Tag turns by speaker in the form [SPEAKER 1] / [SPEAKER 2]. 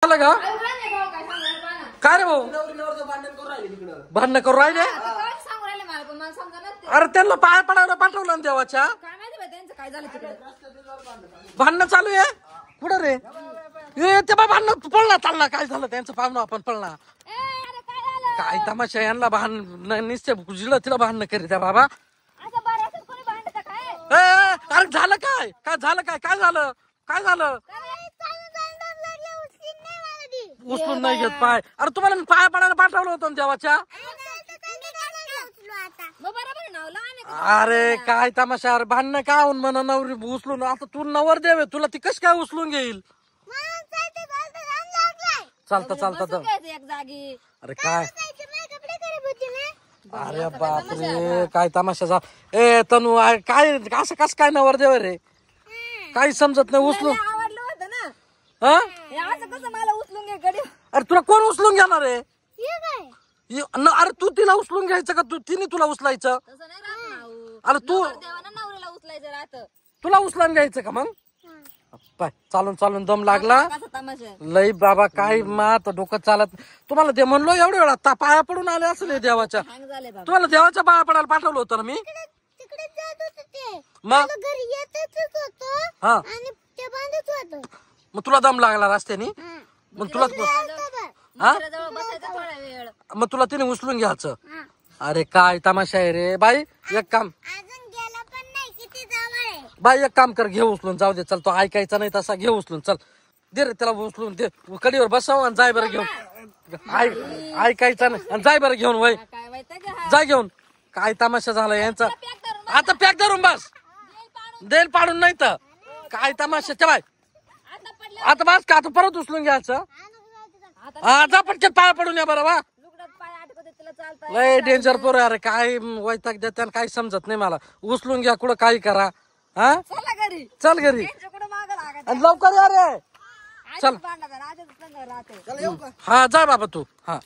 [SPEAKER 1] झालं का काय रे भाऊ भांडण करू राहिले अरे त्यांना पाय पडायला पाठवलं ना देवाच्या भांडणं चालू आहे कुठं रे ए ते बा भांडण पळला चालला काय झालं त्यांचं पाहुणं आपण पळला काय तमाशा यांना भांडण निश्चय जिला तिला भांडणं करी त्या बाबा अरे झालं काय काय झालं काय काय झालं काय झालं उचलून नाही घेत पाय अरे तुम्हाला पाया पडायला पाठवलं होतं देवाच्या अरे काय तमाशा अरे भांडणं काय होऊन म्हणा नवरी उचलून आता तू नवर देवे तुला ती कशी काय उचलून घेईल चालता चालता अरे काय अरे बापरे काय तमाशा ए तनू काय असं कस काय नवर देव रे काही समजत नाही उचलून अरे तुला कोण उचलून घेणार आहे अरे तू तिला उचलून घ्यायचं का तू तिने तुला उचलायचं अरे तू तुला उचलून घ्यायचं का मग पाय चालून चालून दम लागला लई बाबा काय मात डोकं चालत तुम्हाला ते म्हणलो एवढ्या वेळा पाया पडून आले असले देवाच्या तुम्हाला देवाच्या पाया पडायला पाठवलं होतं ना मी मग हा मग तुला दम लागला रस्त्याने मग तुला हा मग तुला तिने उचलून घ्यायचं अरे काय तमाशा आहे रे बाई एक काम बाई एक काम कर घे उचलून जाऊ दे चल तो ऐकायचा नाही तसा घे उचलून चल दे रे त्याला उचलून दे कडीवर बसव आणि जाय बरं घेऊन ऐकायचा नाही आणि जाय बरं घेऊन वय जाय घेऊन काय तमाशा झाला यांचा आता पॅक धरून बस देल पाडून नाही तर काय तमाशा ते बाय आता बस का आता परत उचलून घ्यायचं हा जा पटकन पाया पडून या बरं वा लय डेंजर पोर अरे काय वैताग देत्या काय समजत नाही मला उचलून घ्या कुठं काही करा हा चल घरी लवकर या रे चल हा जा बाबा तू हा